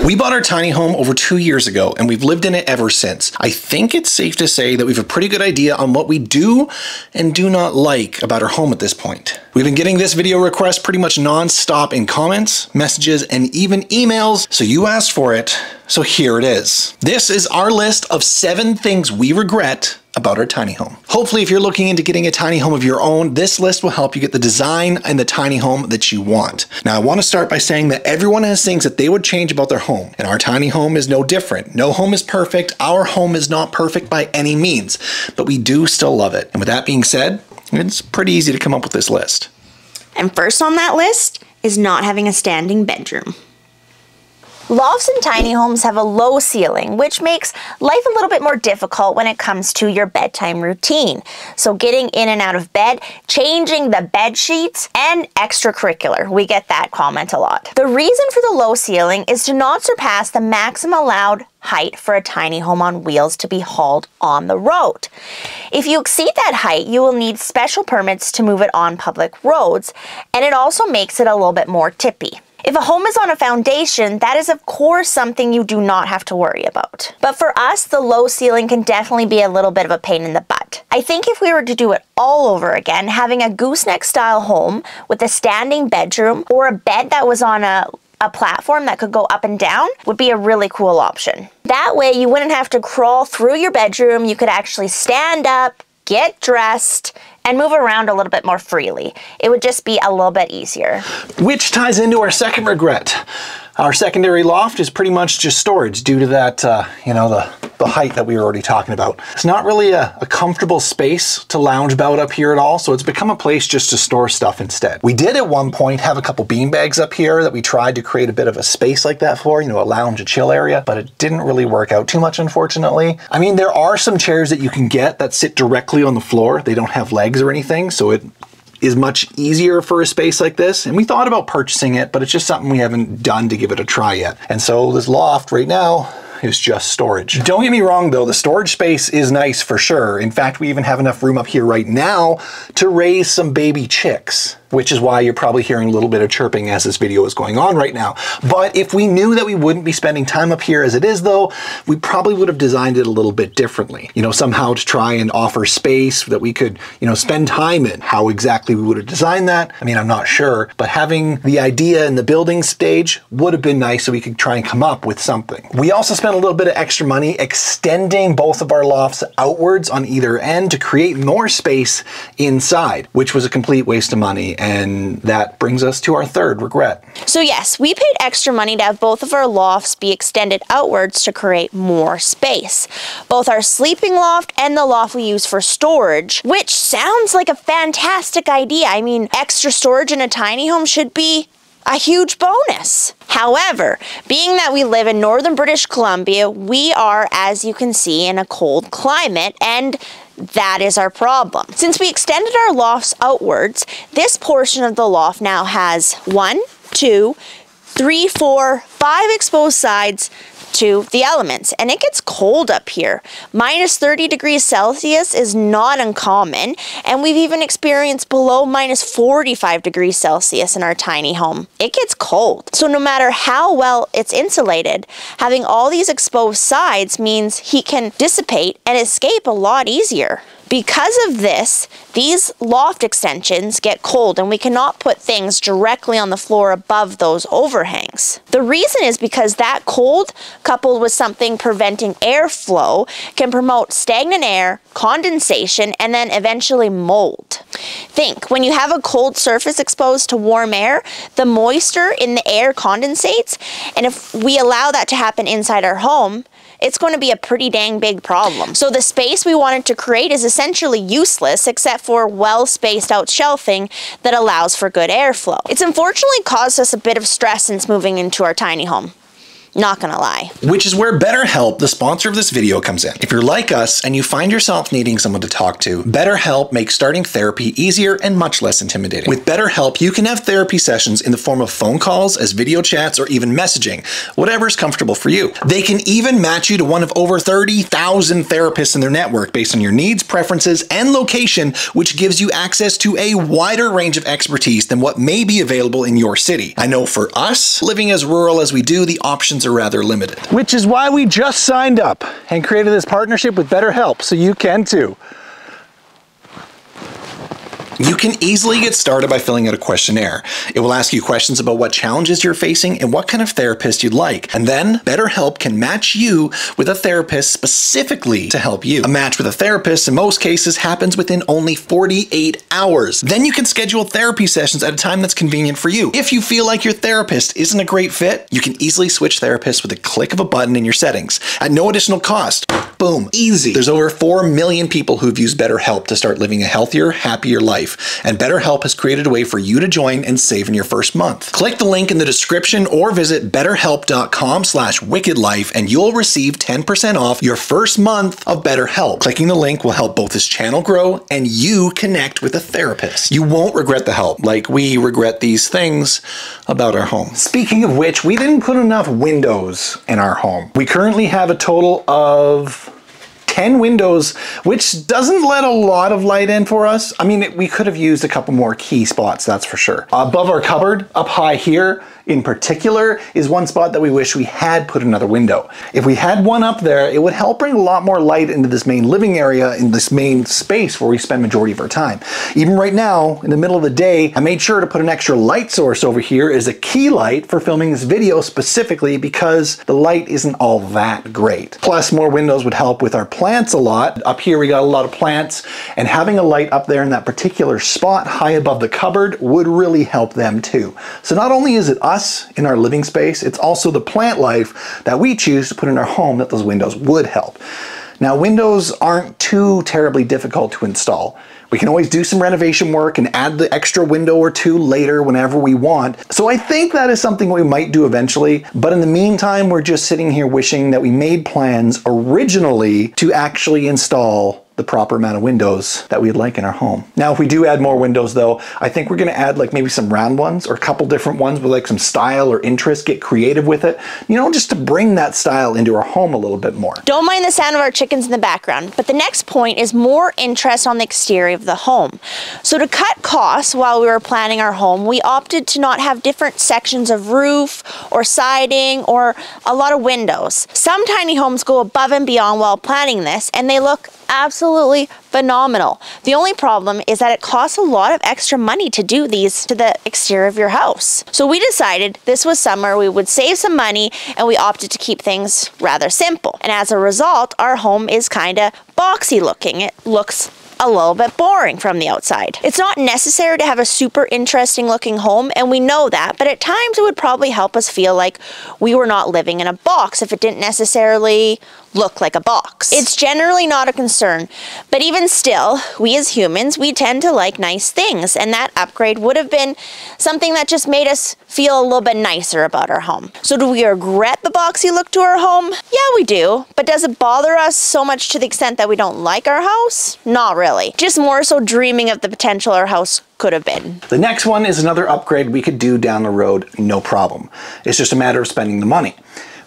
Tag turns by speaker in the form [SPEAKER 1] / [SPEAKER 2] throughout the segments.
[SPEAKER 1] We bought our tiny home over 2 years ago and we've lived in it ever since. I think it's safe to say that we have a pretty good idea on what we do and do not like about our home at this point. We've been getting this video request pretty much non-stop in comments, messages, and even emails, so you asked for it, so here it is. This is our list of 7 things we regret about our tiny home. Hopefully, if you're looking into getting a tiny home of your own, this list will help you get the design and the tiny home that you want. Now, I want to start by saying that everyone has things that they would change about their home, and our tiny home is no different. No home is perfect. Our home is not perfect by any means, but we do still love it. And with that being said, it's pretty easy to come up with this list.
[SPEAKER 2] And first on that list is not having a standing bedroom. Lofts and tiny homes have a low ceiling, which makes life a little bit more difficult when it comes to your bedtime routine. So getting in and out of bed, changing the bed sheets, and extracurricular. We get that comment a lot. The reason for the low ceiling is to not surpass the maximum allowed height for a tiny home on wheels to be hauled on the road. If you exceed that height, you will need special permits to move it on public roads, and it also makes it a little bit more tippy. If a home is on a foundation, that is of course something you do not have to worry about. But for us, the low ceiling can definitely be a little bit of a pain in the butt. I think if we were to do it all over again, having a gooseneck style home with a standing bedroom or a bed that was on a platform that could go up and down would be a really cool option. That way you wouldn't have to crawl through your bedroom, you could actually stand up, get dressed, and move around a little bit more freely. It would just be a little bit easier. Which ties into our second regret. Our secondary loft is pretty much just storage due to that, the height that we were already talking about. It's not really a comfortable space to lounge about up here at all, so it's become a place just to store stuff instead. We did at one point have a couple bean bags up here that we tried to create a bit of a space like that for, a lounge and chill area, but it didn't really work out too much, unfortunately. I mean, there are some chairs that you can get that sit directly on the floor. They don't have legs or anything, so it is much easier for a space like this. And we thought about purchasing it, but it's just something we haven't done to give it a try yet. And so this loft right now is just storage. Don't get me wrong though, the storage space is nice for sure. In fact, we even have enough room up here right now to raise some baby chicks, which is why you're probably hearing a little bit of chirping as this video is going on right now. But if we knew that we wouldn't be spending time up here as it is though, we probably would have designed it a little bit differently. Somehow to try and offer space that we could, spend time in. How exactly we would have designed that, I mean, I'm not sure, but having the idea in the building stage would have been nice so we could try and come up with something. We also spent a little bit of extra money extending both of our lofts outwards on either end to create more space inside, which was a complete waste of money. And that brings us to our third regret. So yes, we paid extra money to have both of our lofts be extended outwards to create more space. Both our sleeping loft and the loft we use for storage, which sounds like a fantastic idea. I mean, extra storage in a tiny home should be a huge bonus. However, being that we live in northern British Columbia, we are, as you can see, in a cold climate, and that is our problem. Since we extended our lofts outwards, this portion of the loft now has 1, 2, 3, 4, 5 exposed sides to the elements, and it gets cold up here. Minus 30 degrees Celsius is not uncommon, and we've even experienced below minus 45 degrees Celsius in our tiny home. It gets cold. So no matter how well it's insulated, having all these exposed sides means heat can dissipate and escape a lot easier. Because of this, these loft extensions get cold and we cannot put things directly on the floor above those overhangs. The reason is because that cold, coupled with something preventing airflow, can promote stagnant air, condensation, and then eventually mold. Think, when you have a cold surface exposed to warm air, the moisture in the air condensates, and if we allow that to happen inside our home, it's going to be a pretty dang big problem. So the space we wanted to create is essentially useless except for well-spaced out shelving that allows for good airflow. It's unfortunately caused us a bit of stress since moving into our tiny home. Not gonna lie. Which is where BetterHelp, the sponsor of this video, comes in. If you're like us and you find yourself needing someone to talk to, BetterHelp makes starting therapy easier and much less intimidating. With BetterHelp, you can have therapy sessions in the form of phone calls, as video chats, or even messaging, whatever's comfortable for you. They can even match you to one of over 30,000 therapists in their network based on your needs, preferences, and location, which gives you access to a wider range of expertise than what may be available in your city. I know for us, living as rural as we do, the options
[SPEAKER 1] options are rather limited.
[SPEAKER 3] Which is why we just signed up and created this partnership with BetterHelp, so you can too.
[SPEAKER 1] You can easily get started by filling out a questionnaire. It will ask you questions about what challenges you're facing and what kind of therapist you'd like. And then BetterHelp can match you with a therapist specifically to help you. A match with a therapist in most cases happens within only 48 hours. Then you can schedule therapy sessions at a time that's convenient for you. If you feel like your therapist isn't a great fit, you can easily switch therapists with a click of a button in your settings at no additional cost. Boom, easy. There's over 4 million people who've used BetterHelp to start living a healthier, happier life. And BetterHelp has created a way for you to join and save in your first month. Click the link in the description or visit betterhelp.com/wickedlife and you'll receive 10% off your first month of BetterHelp. Clicking the link will help both this channel grow and you connect with a therapist. You won't regret the help, like we regret these things about our home.
[SPEAKER 3] Speaking of which, we didn't put enough windows in our home. We currently have a total of 10 windows, which doesn't let a lot of light in for us. I mean, we could have used a couple more key spots, that's for sure. Above our cupboard, up high here, in particular, is one spot that we wish we had put another window. If we had one up there, it would help bring a lot more light into this main living area, in this main space where we spend majority of our time. Even right now, in the middle of the day, I made sure to put an extra light source over here as a key light for filming this video specifically because the light isn't all that great. Plus, more windows would help with our plants a lot. Up here, we got a lot of plants, and having a light up there in that particular spot high above the cupboard would really help them too. So not only is it us in our living space, it's also the plant life that we choose to put in our home that those windows would help. Now, windows aren't too terribly difficult to install. We can always do some renovation work and add the extra window or two later whenever we want. So I think that is something we might do eventually. But in the meantime, we're just sitting here wishing that we made plans originally to actually install the proper amount of windows that we'd like in our home. Now, if we do add more windows though, I think we're gonna add like maybe some round ones or a couple different ones with like some style or interest, get creative with it, you know, just to bring that style into our home a little bit more.
[SPEAKER 2] Don't mind the sound of our chickens in the background, but the next point is more interest on the exterior of the home. So to cut costs while we were planning our home, we opted to not have different sections of roof or siding or a lot of windows. Some tiny homes go above and beyond while planning this, and they look absolutely phenomenal. The only problem is that it costs a lot of extra money to do these to the exterior of your house. So we decided this was summer, we would save some money, and we opted to keep things rather simple. And as a result, our home is kind of boxy looking. It looks a little bit boring from the outside. It's not necessary to have a super interesting looking home, and we know that, but at times it would probably help us feel like we were not living in a box if it didn't necessarily look like a box. It's generally not a concern, but even still, we as humans, we tend to like nice things, and that upgrade would have been something that just made us feel a little bit nicer about our home. So do we regret the boxy look to our home? Yeah, we do, but does it bother us so much to the extent that we don't like our house? Not really. Just more so dreaming of the potential our house could have been.
[SPEAKER 3] The next one is another upgrade we could do down the road, no problem. It's just a matter of spending the money.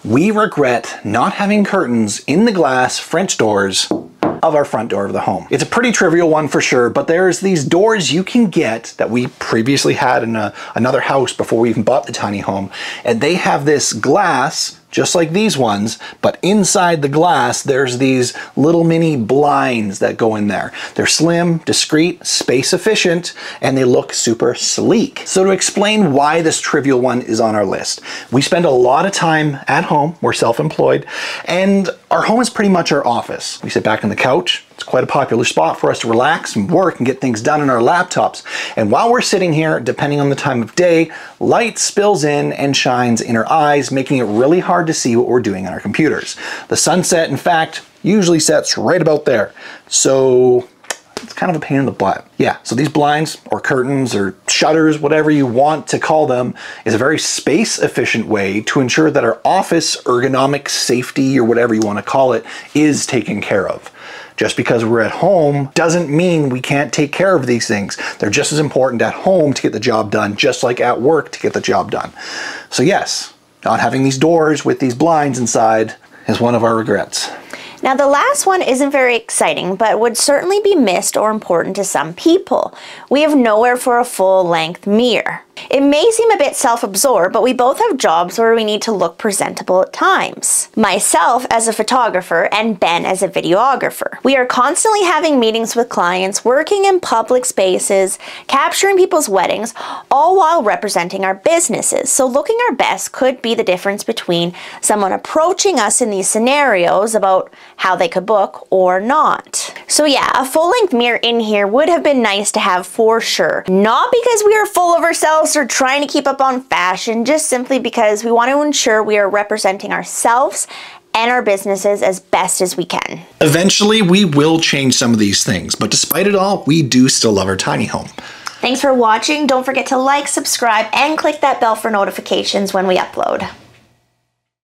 [SPEAKER 3] We regret not having curtains in the glass French doors of our front door of the home. It's a pretty trivial one for sure, but there's these doors you can get that we previously had in another house before we even bought the tiny home, and they have this glass just like these ones, but inside the glass there's these little mini blinds that go in there. They're slim, discreet, space efficient, and they look super sleek. So to explain why this trivial one is on our list, we spend a lot of time at home, we're self-employed, and our home is pretty much our office. We sit back on the couch. It's quite a popular spot for us to relax and work and get things done on our laptops. And while we're sitting here, depending on the time of day, light spills in and shines in our eyes, making it really hard to see what we're doing on our computers. The sunset, in fact, usually sets right about there. So it's kind of a pain in the butt. Yeah, so these blinds or curtains or shutters, whatever you want to call them, is a very space efficient way to ensure that our office ergonomic safety or whatever you want to call it is taken care of. Just because we're at home doesn't mean we can't take care of these things. They're just as important at home to get the job done, just like at work to get the job done. So yes, not having these doors with these blinds inside is one of our regrets.
[SPEAKER 2] Now the last one isn't very exciting, but would certainly be missed or important to some people. We have nowhere for a full-length mirror. It may seem a bit self-absorbed, but we both have jobs where we need to look presentable at times. Myself as a photographer and Ben as a videographer. We are constantly having meetings with clients, working in public spaces, capturing people's weddings, all while representing our businesses. So looking our best could be the difference between someone approaching us in these scenarios about how they could book or not. So yeah, a full-length mirror in here would have been nice to have for sure. Not because we are full of ourselves or trying to keep up on fashion, just simply because we want to ensure we are representing ourselves and our businesses as best as we can.
[SPEAKER 1] Eventually, we will change some of these things, but despite it all, we do still love our tiny home.
[SPEAKER 2] Thanks for watching. Don't forget to like, subscribe, and click that bell for notifications when we upload.